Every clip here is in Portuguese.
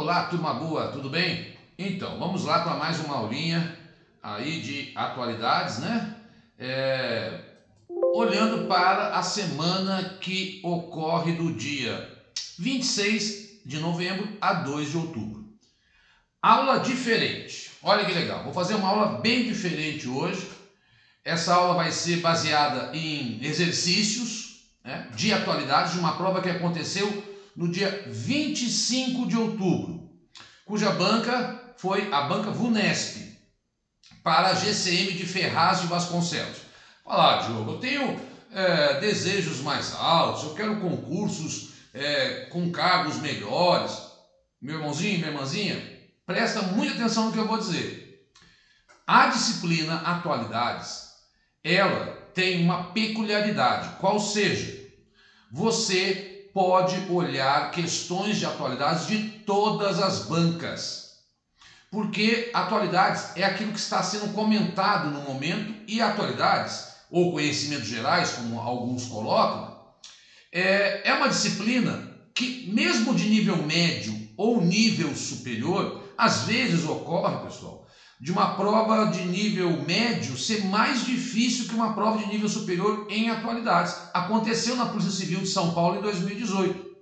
Olá, turma boa, tudo bem? Então, vamos lá para mais uma aulinha aí de atualidades, né? Olhando para a semana que ocorre do dia 26 de novembro a 2 de outubro. Aula diferente. Olha que legal, vou fazer uma aula bem diferente hoje. Essa aula vai ser baseada em exercícios, né, de atualidades de uma prova que aconteceu no dia 25 de outubro, cuja banca foi a banca VUNESP, para a GCM de Ferraz de Vasconcelos. Fala, Diogo, eu tenho desejos mais altos, eu quero concursos com cargos melhores. Meu irmãozinho, minha irmãzinha, presta muita atenção no que eu vou dizer. A disciplina Atualidades, ela tem uma peculiaridade, qual seja, você pode olhar questões de atualidades de todas as bancas, porque atualidades é aquilo que está sendo comentado no momento, e atualidades, ou conhecimentos gerais, como alguns colocam, é uma disciplina que, mesmo de nível médio ou nível superior, às vezes ocorre, pessoal, de uma prova de nível médio ser mais difícil que uma prova de nível superior em atualidades. Aconteceu na Polícia Civil de São Paulo em 2018.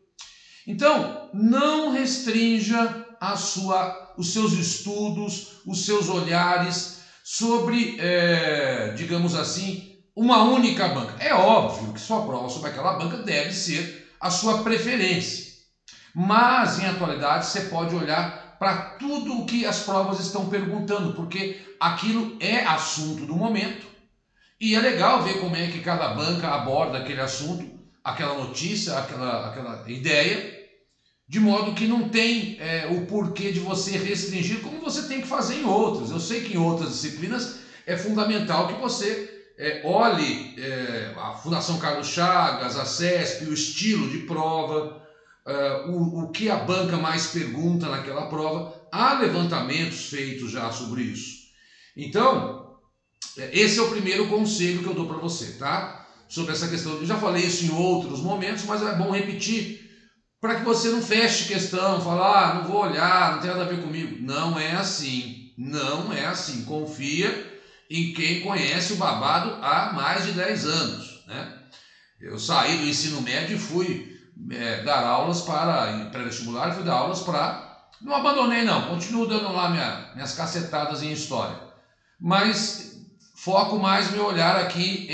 Então, não restrinja os seus estudos, os seus olhares sobre, digamos assim, uma única banca. É óbvio que sua prova sobre aquela banca deve ser a sua preferência, mas em atualidades você pode olhar para tudo o que as provas estão perguntando, porque aquilo é assunto do momento e é legal ver como é que cada banca aborda aquele assunto, aquela notícia, aquela ideia, de modo que não tem o porquê de você restringir, como você tem que fazer em outras. Eu sei que em outras disciplinas é fundamental que você olhe a Fundação Carlos Chagas, a CESP, o estilo de prova, o que a banca mais pergunta naquela prova. Há levantamentos feitos já sobre isso. Então, esse é o primeiro conselho que eu dou para você, tá? Sobre essa questão. Eu já falei isso em outros momentos, mas é bom repetir para que você não feche questão, falar, não vou olhar, não tem nada a ver comigo. Não é assim, não é assim. Confia em quem conhece o babado há mais de 10 anos, né? Eu saí do ensino médio e fui dar aulas para pré-vestibular, fui dar aulas para... Não abandonei não, continuo dando lá minhas cacetadas em história, mas foco mais meu olhar aqui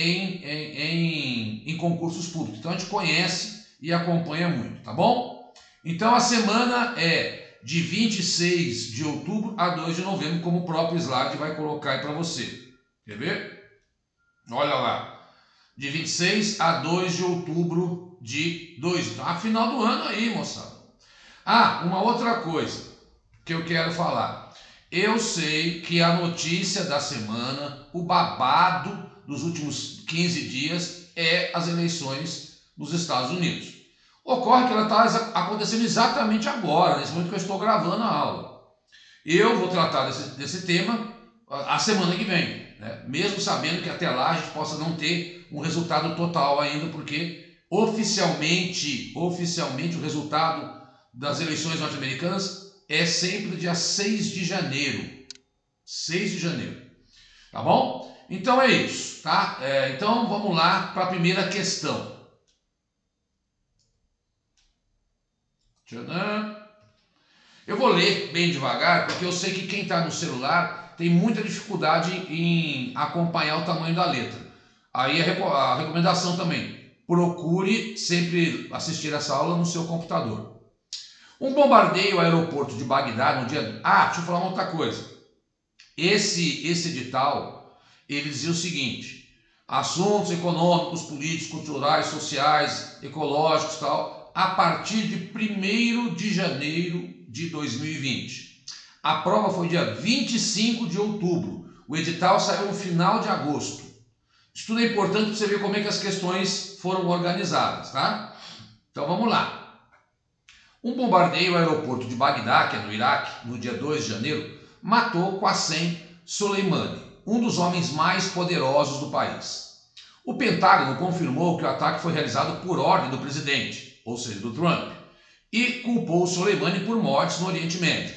em concursos públicos. Então a gente conhece e acompanha muito, tá bom? Então a semana é de 26 de outubro a 2 de novembro, como o próprio slide vai colocar aí para você. Quer ver? Olha lá. De 26 a 2 de outubro de 2. Tá? Final do ano aí, moçada. Ah, uma outra coisa que eu quero falar. Eu sei que a notícia da semana, o babado dos últimos 15 dias é as eleições nos Estados Unidos. Ocorre que ela está acontecendo exatamente agora, nesse momento que eu estou gravando a aula. Eu vou tratar desse tema a semana que vem, né? Mesmo sabendo que até lá a gente possa não ter um resultado total ainda, porque oficialmente o resultado das eleições norte-americanas é sempre dia 6 de janeiro. 6 de janeiro. Tá bom? Então é isso, tá? Então vamos lá para a primeira questão. Tcharam. Eu vou ler bem devagar, porque eu sei que quem está no celular tem muita dificuldade em acompanhar o tamanho da letra. Aí a recomendação também, procure sempre assistir essa aula no seu computador. Um bombardeio ao aeroporto de Bagdá no dia... Ah, deixa eu falar uma outra coisa. Esse edital, ele dizia o seguinte: assuntos econômicos, políticos, culturais, sociais, ecológicos e tal, a partir de 1º de janeiro de 2020. A prova foi dia 25 de outubro. O edital saiu no final de agosto. Isso tudo é importante para você ver como é que as questões foram organizadas, tá? Então vamos lá. Um bombardeio ao aeroporto de Bagdá, que é no Iraque, no dia 2 de janeiro, matou Qassem Soleimani, um dos homens mais poderosos do país. O Pentágono confirmou que o ataque foi realizado por ordem do presidente, ou seja, do Trump, e culpou Soleimani por mortes no Oriente Médio.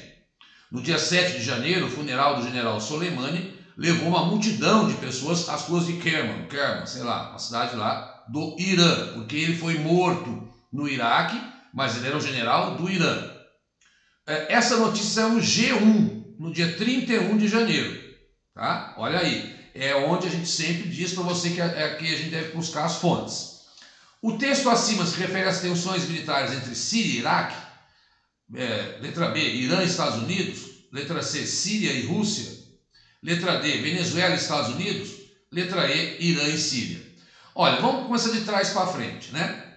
No dia 7 de janeiro, o funeral do general Soleimani levou uma multidão de pessoas às ruas de Kerman, sei lá, uma cidade lá do Irã, porque ele foi morto no Iraque, mas ele era o general do Irã. Essa notícia é no G1, no dia 31 de janeiro. Tá? Olha aí, é onde a gente sempre diz para você que aqui a gente deve buscar as fontes. O texto acima se refere às tensões militares entre Síria e Iraque, letra B, Irã e Estados Unidos, letra C, Síria e Rússia, letra D, Venezuela e Estados Unidos, letra E, Irã e Síria. Olha, vamos começar de trás para frente, né?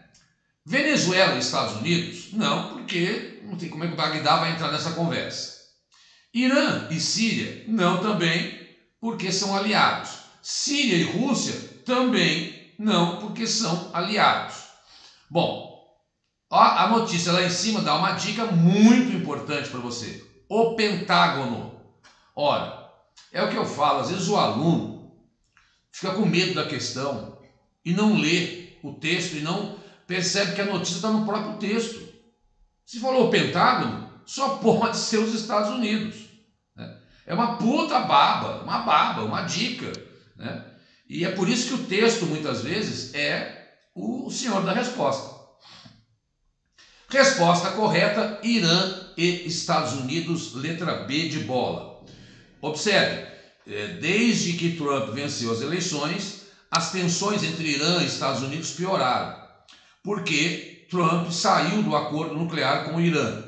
Venezuela e Estados Unidos, não, porque não tem como é que o Bagdá vai entrar nessa conversa. Irã e Síria, não também, porque são aliados. Síria e Rússia, também não, porque são aliados. Bom, a notícia lá em cima dá uma dica muito importante para você. O Pentágono. Ora, é o que eu falo, às vezes o aluno fica com medo da questão e não lê o texto e não percebe que a notícia está no próprio texto. Se falou o Pentágono, só pode ser os Estados Unidos. Né? É uma puta baba, uma dica. Né? E é por isso que o texto, muitas vezes, é o senhor da resposta. Resposta correta, Irã e Estados Unidos, letra B de bola. Observe, desde que Trump venceu as eleições, as tensões entre Irã e Estados Unidos pioraram, porque Trump saiu do acordo nuclear com o Irã.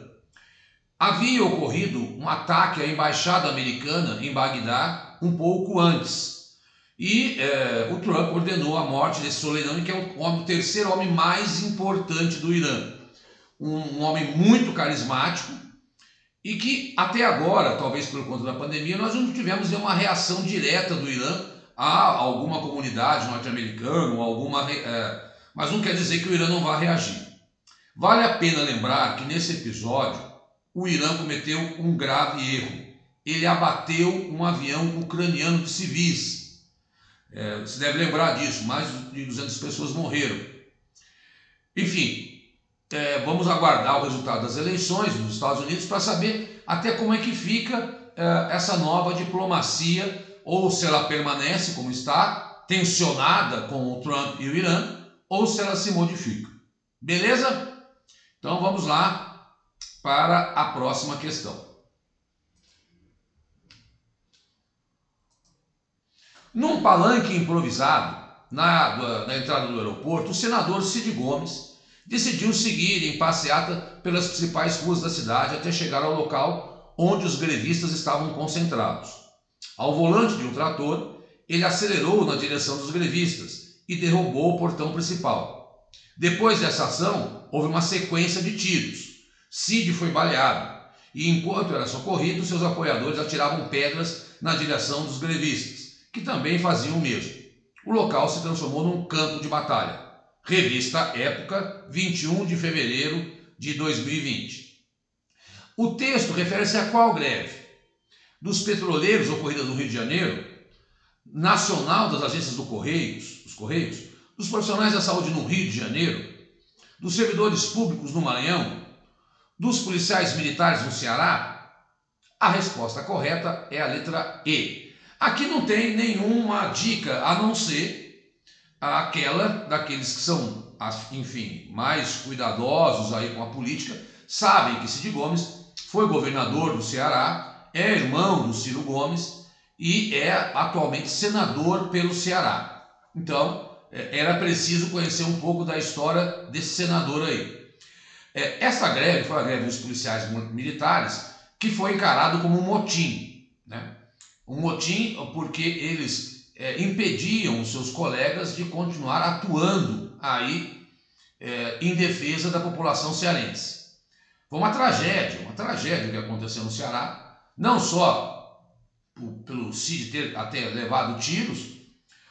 Havia ocorrido um ataque à embaixada americana em Bagdá um pouco antes, e o Trump ordenou a morte desse Soleimani, que é o terceiro homem mais importante do Irã. Um homem muito carismático e que até agora, talvez por conta da pandemia, nós não tivemos nenhuma reação direta do Irã a alguma comunidade norte-americana, mas não quer dizer que o Irã não vá reagir. Vale a pena lembrar que nesse episódio o Irã cometeu um grave erro. Ele abateu um avião ucraniano de civis. Você deve lembrar disso, mais de 200 pessoas morreram. Enfim, vamos aguardar o resultado das eleições nos Estados Unidos para saber até como é que fica essa nova diplomacia, ou se ela permanece como está, tensionada com o Trump e o Irã, ou se ela se modifica. Beleza? Então vamos lá para a próxima questão. Num palanque improvisado na entrada do aeroporto, o senador Cid Gomes decidiu seguir em passeata pelas principais ruas da cidade até chegar ao local onde os grevistas estavam concentrados. Ao volante de um trator, ele acelerou na direção dos grevistas e derrubou o portão principal. Depois dessa ação, houve uma sequência de tiros. Cid foi baleado e, enquanto era socorrido, seus apoiadores atiravam pedras na direção dos grevistas, que também faziam o mesmo. O local se transformou num campo de batalha. Revista Época, 21 de fevereiro de 2020. O texto refere-se a qual greve? Dos petroleiros ocorrida no Rio de Janeiro, nacional das agências dos Correios, dos profissionais da saúde no Rio de Janeiro, dos servidores públicos no Maranhão, dos policiais militares no Ceará? A resposta correta é a letra E. Aqui não tem nenhuma dica, a não ser aquela daqueles que são, enfim, mais cuidadosos aí com a política, sabem que Cid Gomes foi governador do Ceará, é irmão do Ciro Gomes e é atualmente senador pelo Ceará. Então, era preciso conhecer um pouco da história desse senador aí. Essa greve foi a greve dos policiais militares, que foi encarado como um motim, né? Um motim porque eles impediam os seus colegas de continuar atuando aí em defesa da população cearense. Foi uma tragédia o que aconteceu no Ceará, não só pelo Cid ter até levado tiros,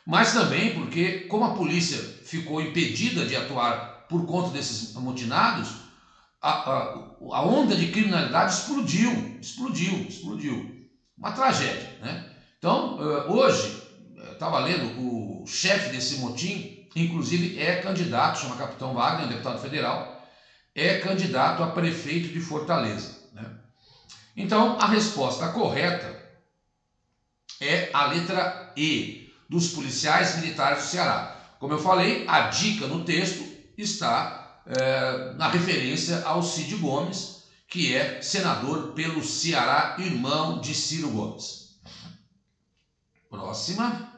mas também porque, como a polícia ficou impedida de atuar por conta desses amotinados, a onda de criminalidade explodiu. Uma tragédia, né? Então, hoje, estava lendo, o chefe desse motim, inclusive é candidato, chama Capitão Wagner, deputado federal, é candidato a prefeito de Fortaleza, né? Então, a resposta correta é a letra E, dos policiais militares do Ceará. Como eu falei, a dica no texto está na referência ao Cid Gomes, que é senador pelo Ceará, irmão de Ciro Gomes. Próxima.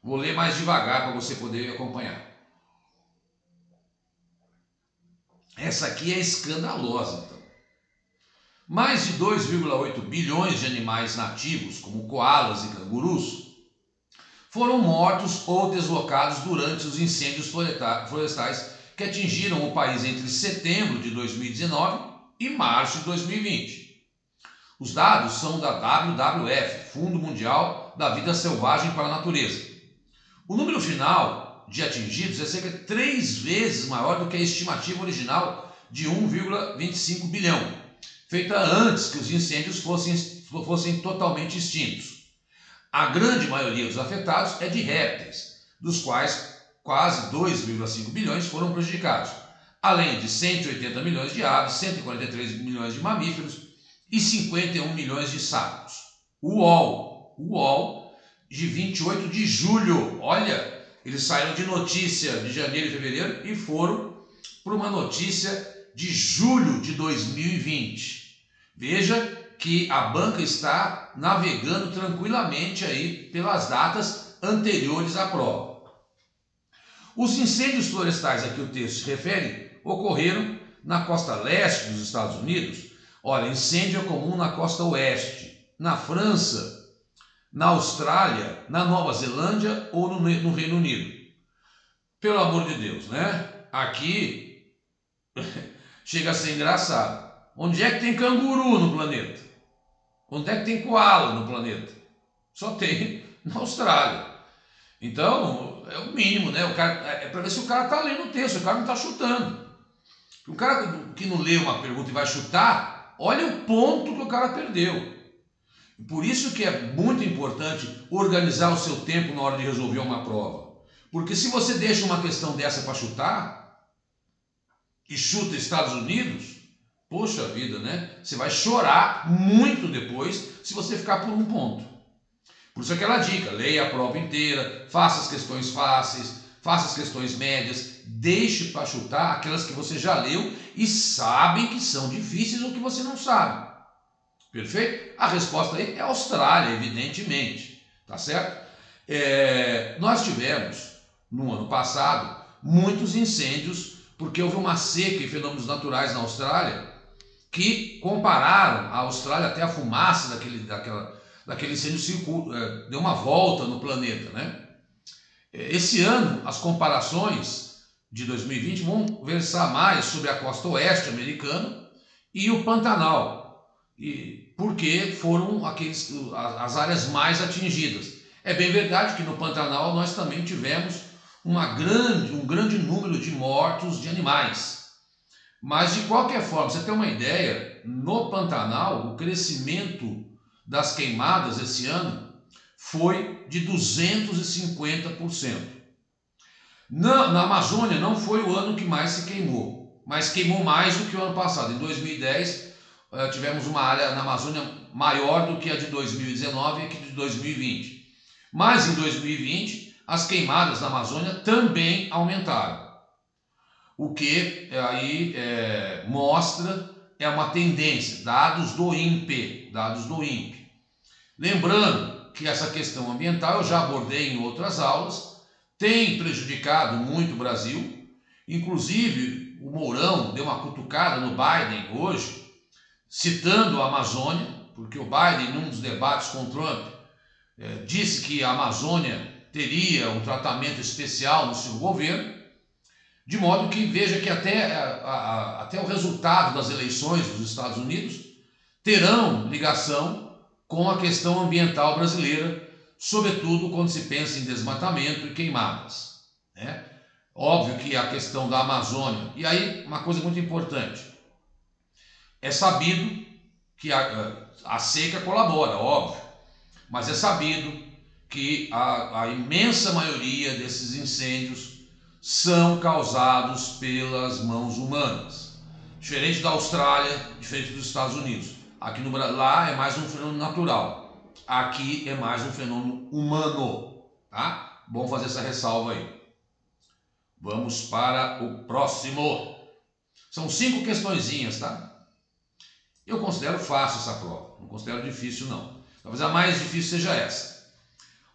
Vou ler mais devagar para você poder acompanhar. Essa aqui é escandalosa, então. Mais de 2,8 bilhões de animais nativos, como koalas e cangurus, foram mortos ou deslocados durante os incêndios florestais que atingiram o país entre setembro de 2019 e março de 2020. Os dados são da WWF, Fundo Mundial da Vida Selvagem para a Natureza. O número final de atingidos é cerca de 3 vezes maior do que a estimativa original de 1,25 bilhão, feita antes que os incêndios fossem totalmente extintos. A grande maioria dos afetados é de répteis, dos quais quase 2,5 bilhões foram prejudicados, além de 180 milhões de aves, 143 milhões de mamíferos e 51 milhões de sapos. O UOL de 28 de julho, olha, eles saíram de notícia de janeiro e fevereiro e foram para uma notícia de julho de 2020. Veja que a banca está navegando tranquilamente aí pelas datas anteriores à prova. Os incêndios florestais a que o texto se refere ocorreram na costa leste dos Estados Unidos. Olha, incêndio é comum na costa oeste, na França, na Austrália, na Nova Zelândia ou no Reino Unido. Pelo amor de Deus, né? Aqui chega a ser engraçado. Onde é que tem canguru no planeta? Onde é que tem koala no planeta? Só tem na Austrália. Então, é o mínimo, né? É para ver se o cara está lendo o texto, o cara não está chutando. O cara que não lê uma pergunta e vai chutar, olha o ponto que o cara perdeu. Por isso que é muito importante organizar o seu tempo na hora de resolver uma prova. Porque se você deixa uma questão dessa para chutar, e chuta Estados Unidos, poxa vida, né? Você vai chorar muito depois se você ficar por um ponto. Por isso aquela dica, leia a prova inteira, faça as questões fáceis, faça as questões médias, deixe para chutar aquelas que você já leu e sabem que são difíceis ou que você não sabe. Perfeito? A resposta aí é Austrália, evidentemente, tá certo? Nós tivemos, no ano passado, muitos incêndios porque houve uma seca e fenômenos naturais na Austrália que compararam a Austrália, até a fumaça daquele incêndio deu uma volta no planeta, né? Esse ano, as comparações de 2020 vão versar mais sobre a costa oeste americana e o Pantanal, porque foram as áreas mais atingidas. É bem verdade que no Pantanal nós também tivemos um grande número de mortos de animais. Mas, de qualquer forma, você tem uma ideia, no Pantanal, o crescimento das queimadas esse ano foi de 250%. Na Amazônia não foi o ano que mais se queimou, mas queimou mais do que o ano passado. Em 2010, tivemos uma área na Amazônia maior do que a de 2019 e a de 2020. Mas em 2020, as queimadas na Amazônia também aumentaram. O que aí mostra uma tendência, dados do INPE. Lembrando que essa questão ambiental eu já abordei em outras aulas, tem prejudicado muito o Brasil, inclusive o Mourão deu uma cutucada no Biden hoje, citando a Amazônia, porque o Biden, num dos debates com o Trump, disse que a Amazônia teria um tratamento especial no seu governo, de modo que veja que até o resultado das eleições dos Estados Unidos terão ligação com a questão ambiental brasileira, sobretudo quando se pensa em desmatamento e queimadas, né? Óbvio que a questão da Amazônia, e aí uma coisa muito importante, é sabido que a seca colabora, óbvio, mas é sabido que a imensa maioria desses incêndios são causados pelas mãos humanas. Diferente da Austrália, diferente dos Estados Unidos. Aqui no Brasil, lá é mais um fenômeno natural. Aqui é mais um fenômeno humano, tá? Bom fazer essa ressalva aí. Vamos para o próximo. São 5 questõezinhas, tá? Eu considero fácil essa prova, não considero difícil não. Talvez a mais difícil seja essa.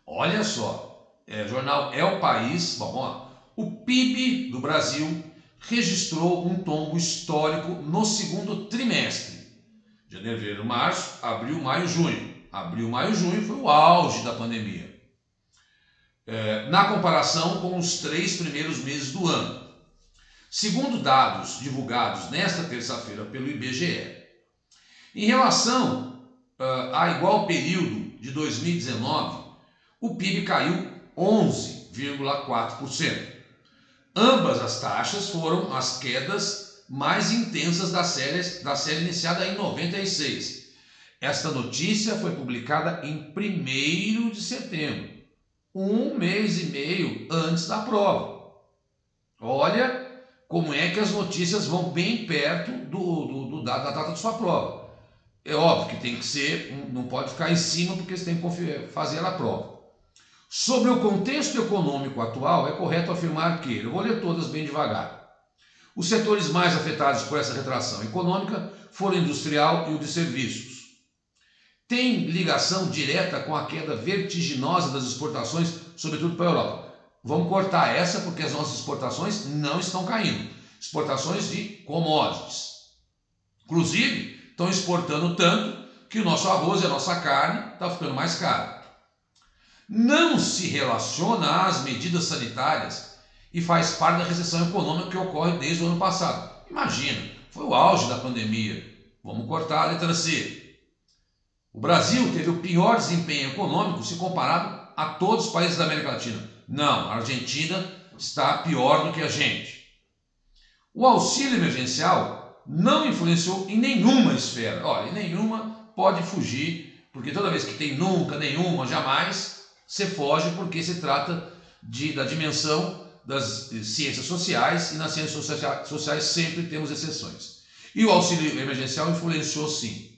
Olha só, jornal É o País, bom, vamos lá. O PIB do Brasil registrou um tombo histórico no segundo trimestre. Janeiro, fevereiro, março, abril, maio, junho. Abril, maio, junho foi o auge da pandemia. Na comparação com os 3 primeiros meses do ano. Segundo dados divulgados nesta terça-feira pelo IBGE, em relação a igual período de 2019, o PIB caiu 11,4%. Ambas as taxas foram as quedas mais intensas da série iniciada em 96. Esta notícia foi publicada em 1º de setembro, 1 mês e meio antes da prova. Olha como é que as notícias vão bem perto da data da sua prova. É óbvio que tem que ser, não pode ficar em cima porque você tem que fazer a prova. Sobre o contexto econômico atual, é correto afirmar que, eu vou ler todas bem devagar, os setores mais afetados por essa retração econômica foram o industrial e o de serviços. Tem ligação direta com a queda vertiginosa das exportações, sobretudo para a Europa. Vamos cortar essa porque as nossas exportações não estão caindo. Exportações de commodities. Inclusive, estão exportando tanto que o nosso arroz e a nossa carne estão ficando mais caro. Não se relaciona às medidas sanitárias e faz parte da recessão econômica que ocorre desde o ano passado. Imagina, foi o auge da pandemia. Vamos cortar a letra C. O Brasil teve o pior desempenho econômico se comparado a todos os países da América Latina. Não, a Argentina está pior do que a gente. O auxílio emergencial não influenciou em nenhuma esfera. Olha, em nenhuma pode fugir, porque toda vez que tem nunca, nenhuma, jamais, você foge porque se trata da dimensão das ciências sociais, e nas ciências sociais sempre temos exceções. E o auxílio emergencial influenciou sim.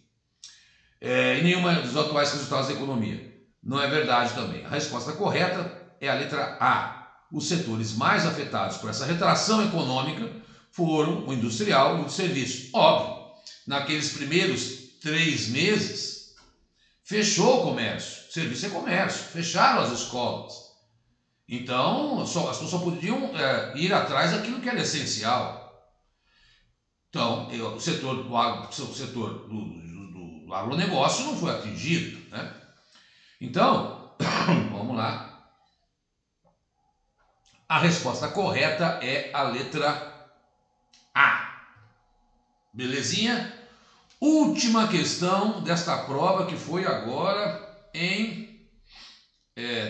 Em nenhuma dos atuais resultados da economia. Não é verdade também. A resposta correta é a letra A. Os setores mais afetados por essa retração econômica foram o industrial e o de serviço. Óbvio, naqueles primeiros 3 meses, fechou o comércio. Serviço é comércio. Fecharam as escolas. Então, as pessoas só podiam ir atrás daquilo que era essencial. Então, o setor do agronegócio não foi atingido, né? Então, vamos lá. A resposta correta é a letra A. Belezinha? Última questão desta prova que foi agora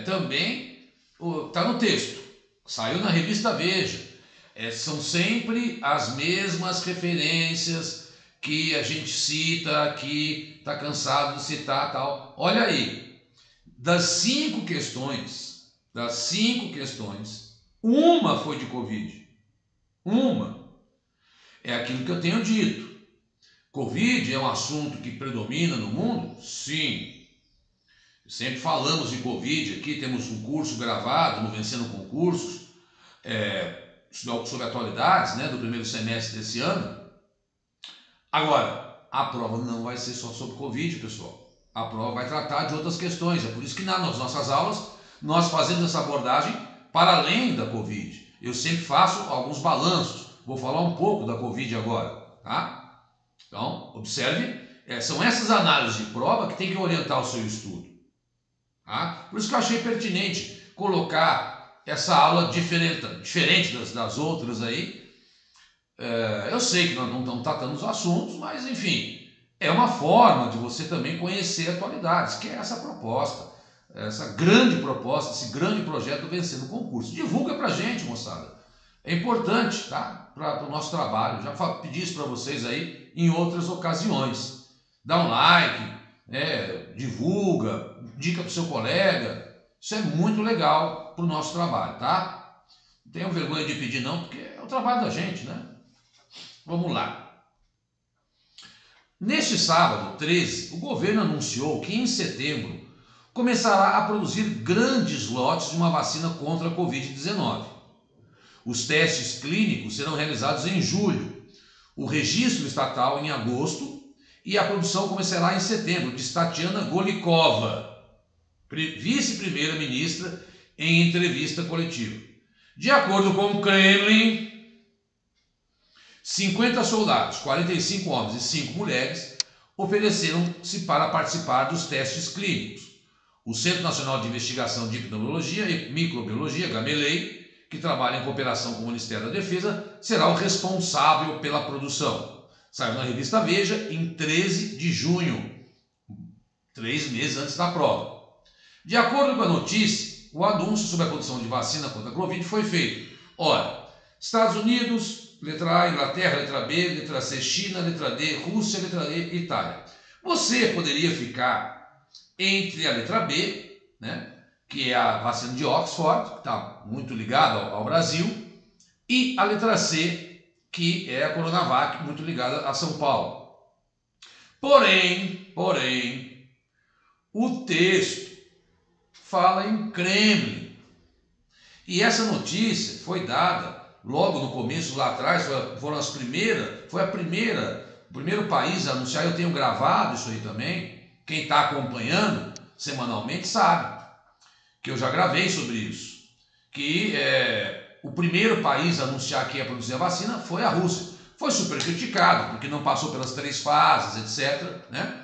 também está no texto. Saiu na revista Veja. São sempre as mesmas referências que a gente cita aqui, está cansado de citar tal. Olha aí, das 5 questões, uma foi de Covid. Uma. É aquilo que eu tenho dito. Covid é um assunto que predomina no mundo? Sim. Sempre falamos de Covid aqui, temos um curso gravado no Vencendo Concursos, sobre atualidades, né, do primeiro semestre desse ano. Agora, a prova não vai ser só sobre Covid, pessoal. A prova vai tratar de outras questões. É por isso que nas nossas aulas nós fazemos essa abordagem para além da Covid. Eu sempre faço alguns balanços. Vou falar um pouco da Covid agora, tá? Então, observe, são essas análises de prova que tem que orientar o seu estudo. Tá? Por isso que eu achei pertinente colocar essa aula diferente das outras aí. Eu sei que nós não estamos tratando os assuntos, mas enfim, é uma forma de você também conhecer atualidades, que é essa proposta, essa grande proposta, esse grande projeto Vencendo o Concurso. Divulga pra gente, moçada. É importante, tá? Para o nosso trabalho. Já pedi isso para vocês aí em outras ocasiões. Dá um like, divulga, indica para o seu colega. Isso é muito legal para o nosso trabalho, tá? Não tenham vergonha de pedir não, porque é o trabalho da gente, né? Vamos lá. Neste sábado, 13, o governo anunciou que em setembro começará a produzir grandes lotes de uma vacina contra a Covid-19. Os testes clínicos serão realizados em julho, o registro estatal em agosto e a produção começará em setembro, diz Tatiana Golikova, vice-primeira-ministra, em entrevista coletiva. De acordo com o Kremlin, 50 soldados, 45 homens e 5 mulheres, ofereceram-se para participar dos testes clínicos. O Centro Nacional de Investigação de Epidemiologia e Microbiologia, Gamelei, que trabalha em cooperação com o Ministério da Defesa, será o responsável pela produção. Saiu na revista Veja em 13 de junho, 3 meses antes da prova. De acordo com a notícia, o anúncio sobre a produção de vacina contra a Covid foi feito. Ora, Estados Unidos, letra A, Inglaterra, letra B, letra C, China, letra D, Rússia, letra E, Itália. Você poderia ficar entre a letra B, né, que é a vacina de Oxford, que está muito ligada ao Brasil, e a letra C, que é a Coronavac, muito ligada a São Paulo. Porém, o texto fala em Kremlin. E essa notícia foi dada logo no começo, lá atrás, foi o primeiro país a anunciar. Eu tenho gravado isso aí também. Quem está acompanhando semanalmente sabe que eu já gravei sobre isso. Que o primeiro país a anunciar que ia produzir a vacina foi a Rússia. Foi super criticado, porque não passou pelas 3 fases, etc., né?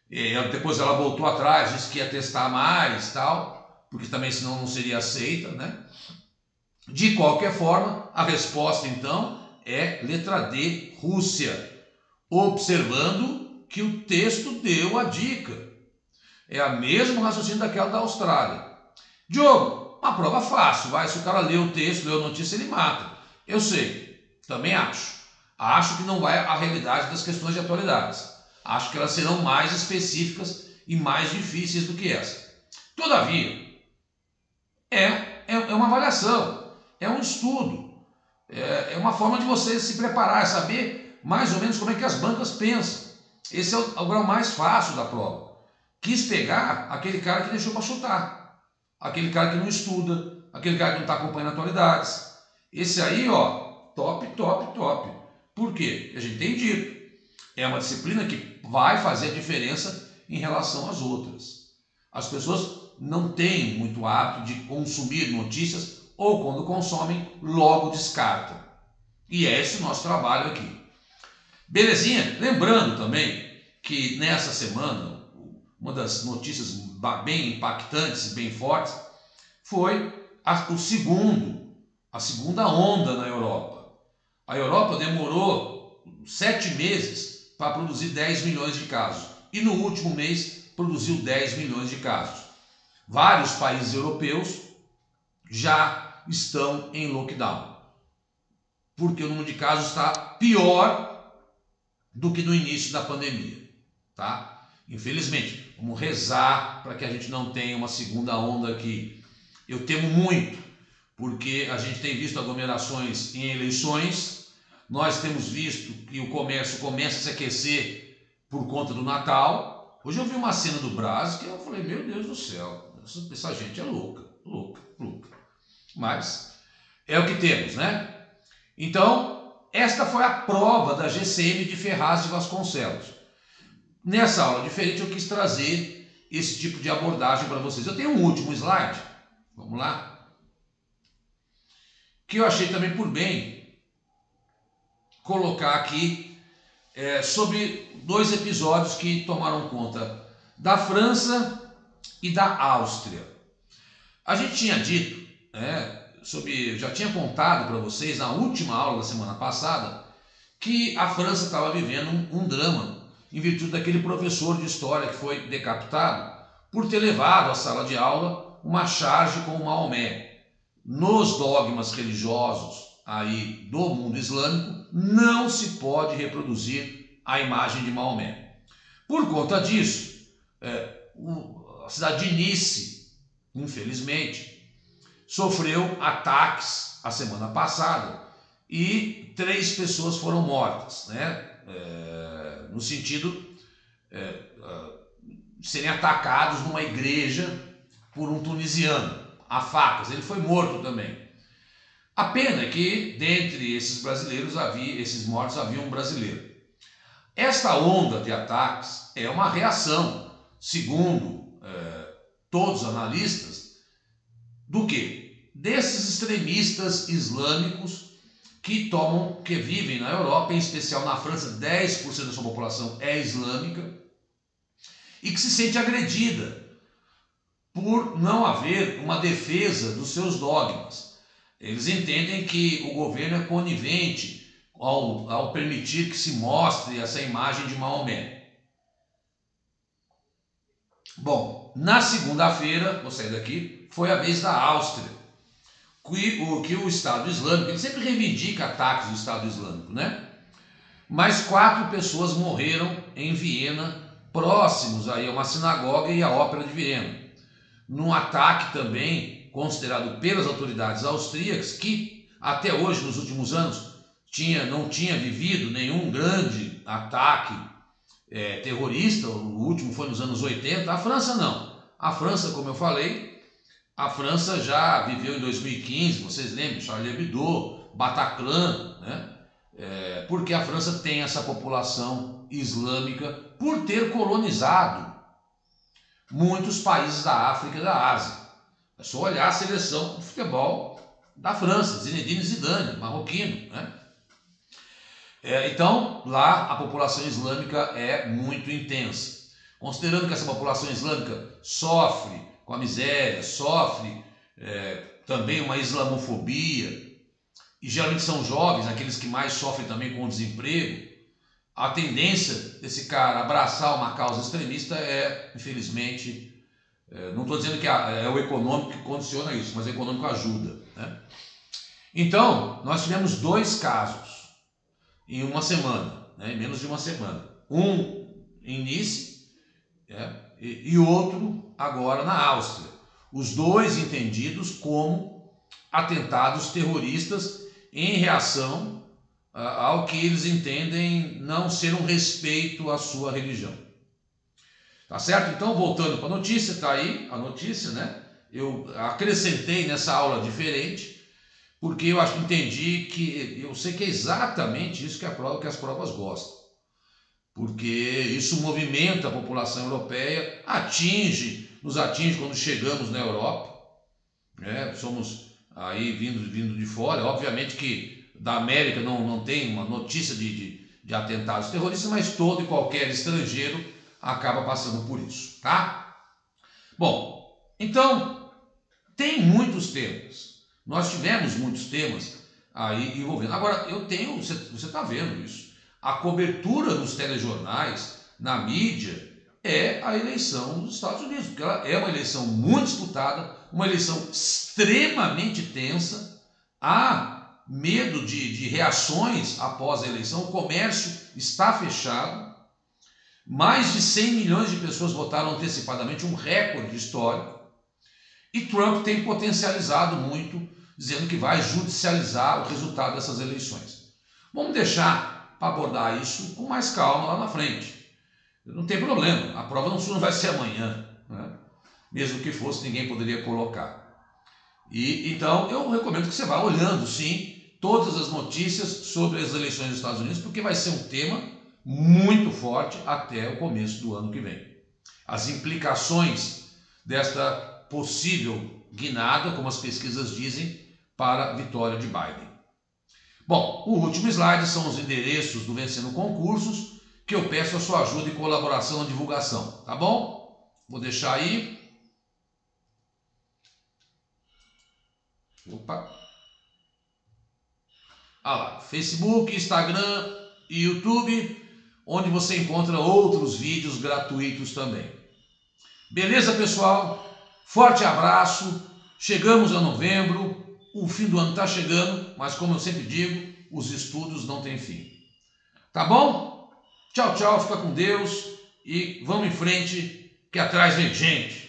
E depois ela voltou atrás, disse que ia testar mais, tal, porque também senão não seria aceita, né? De qualquer forma, a resposta então é letra D, Rússia, observando que o texto deu a dica. É a mesmo raciocínio daquela da Austrália. Diogo, uma prova fácil, vai, se o cara lê o texto, lê a notícia, ele mata. Eu sei, também acho. Acho que não vai à realidade das questões de atualidades. Acho que elas serão mais específicas e mais difíceis do que essa. Todavia, é uma avaliação, é um estudo, é uma forma de você se preparar, saber mais ou menos como é que as bancas pensam. Esse é o grau mais fácil da prova. Quis pegar aquele cara que deixou para chutar, aquele cara que não estuda, aquele cara que não está acompanhando atualidades. Esse aí, ó, top. Por quê? Porque a gente tem dito, é uma disciplina que vai fazer a diferença em relação às outras. As pessoas não têm muito hábito de consumir notícias ou quando consomem, logo descartam. E é esse o nosso trabalho aqui. Belezinha? Lembrando também que nessa semana, uma das notícias bem impactantes e bem fortes foi a segunda onda na Europa. A Europa demorou 7 meses para produzir 10 milhões de casos. E no último mês produziu 10 milhões de casos. Vários países europeus já estão em lockdown. Porque o número de casos está pior do que no início da pandemia. Tá? Infelizmente, vamos rezar para que a gente não tenha uma segunda onda aqui. Eu temo muito, porque a gente tem visto aglomerações em eleições. Nós temos visto que o comércio começa a se aquecer por conta do Natal. Hoje eu vi uma cena do Brás que eu falei, meu Deus do céu, essa gente é louca. Mas é o que temos, né? Então, esta foi a prova da GCM de Ferraz de Vasconcelos. Nessa aula diferente eu quis trazer esse tipo de abordagem para vocês. Eu tenho um último slide, vamos lá, que eu achei também por bem colocar aqui sobre 2 episódios que tomaram conta da França e da Áustria. A gente tinha dito, já tinha contado para vocês na última aula da semana passada que a França estava vivendo um drama em virtude daquele professor de história que foi decapitado por ter levado à sala de aula uma charge com Maomé. Nos dogmas religiosos aí do mundo islâmico, não se pode reproduzir a imagem de Maomé. Por conta disso, a cidade de Nice, infelizmente, sofreu ataques a semana passada e 3 pessoas foram mortas, né? No sentido de serem atacados numa igreja por um tunisiano, a facas. Ele foi morto também. A pena é que, dentre esses brasileiros, esses mortos, havia um brasileiro. Esta onda de ataques é uma reação, segundo todos os analistas, do quê? Desses extremistas islâmicos que vivem na Europa, em especial na França, 10% da sua população é islâmica, e que se sente agredida por não haver uma defesa dos seus dogmas. Eles entendem que o governo é conivente ao permitir que se mostre essa imagem de Maomé. Bom, na segunda-feira, vou sair daqui, foi a vez da Áustria, que o Estado Islâmico, ele sempre reivindica ataques do Estado Islâmico, né? Mas 4 pessoas morreram em Viena, próximos aí a uma sinagoga e à Ópera de Viena, num ataque também considerado pelas autoridades austríacas, que até hoje, nos últimos anos, não tinha vivido nenhum grande ataque terrorista. O último foi nos anos 80, a França não. A França, como eu falei, a França já viveu em 2015, vocês lembram, Charlie Hebdo, Bataclan, né? Porque a França tem essa população islâmica por ter colonizado muitos países da África e da Ásia. É só olhar a seleção de futebol da França, Zinedine Zidane, marroquino, né? Então, lá a população islâmica é muito intensa. Considerando que essa população islâmica sofre com a miséria, sofre também uma islamofobia, e geralmente são jovens, aqueles que mais sofrem também com o desemprego, a tendência desse cara abraçar uma causa extremista infelizmente, não estou dizendo que é o econômico que condiciona isso, mas o econômico ajuda, né? Então, nós tivemos 2 casos em uma semana, né? Em menos de uma semana. Um em Nice, e outro agora na Áustria. Os 2 entendidos como atentados terroristas em reação ao que eles entendem não ser um respeito à sua religião. Tá certo? Então, voltando para a notícia, tá aí a notícia, né? Eu acrescentei nessa aula diferente, porque eu entendi que eu sei que é exatamente isso que as provas gostam. Porque isso movimenta a população europeia, nos atinge quando chegamos na Europa, né? Somos aí vindo de fora. Obviamente que da América não tem uma notícia de atentados terroristas, mas todo e qualquer estrangeiro acaba passando por isso, tá? Bom, então tem muitos temas. Nós tivemos muitos temas aí envolvendo. Agora, você está vendo isso. A cobertura nos telejornais, na mídia, é a eleição dos Estados Unidos, porque ela é uma eleição muito disputada, uma eleição extremamente tensa. Há medo de reações após a eleição, o comércio está fechado, mais de 100 milhões de pessoas votaram antecipadamente, um recorde histórico, e Trump tem potencializado muito, dizendo que vai judicializar o resultado dessas eleições. Vamos deixar para abordar isso com mais calma lá na frente. Não tem problema, a prova não vai ser amanhã, né? Mesmo que fosse, ninguém poderia colocar. Então eu recomendo que você vá olhando sim todas as notícias sobre as eleições dos Estados Unidos, porque vai ser um tema muito forte até o começo do ano que vem. As implicações desta possível guinada, como as pesquisas dizem, para a vitória de Biden. Bom, o último slide são os endereços do Vencendo Concursos, que eu peço a sua ajuda e colaboração na divulgação, tá bom? Vou deixar aí. Opa! Lá, Facebook, Instagram e YouTube, onde você encontra outros vídeos gratuitos também. Beleza, pessoal? Forte abraço. Chegamos a novembro, o fim do ano está chegando, mas como eu sempre digo, os estudos não têm fim. Tá bom? Tchau, tchau, fica com Deus e vamos em frente, que atrás vem gente.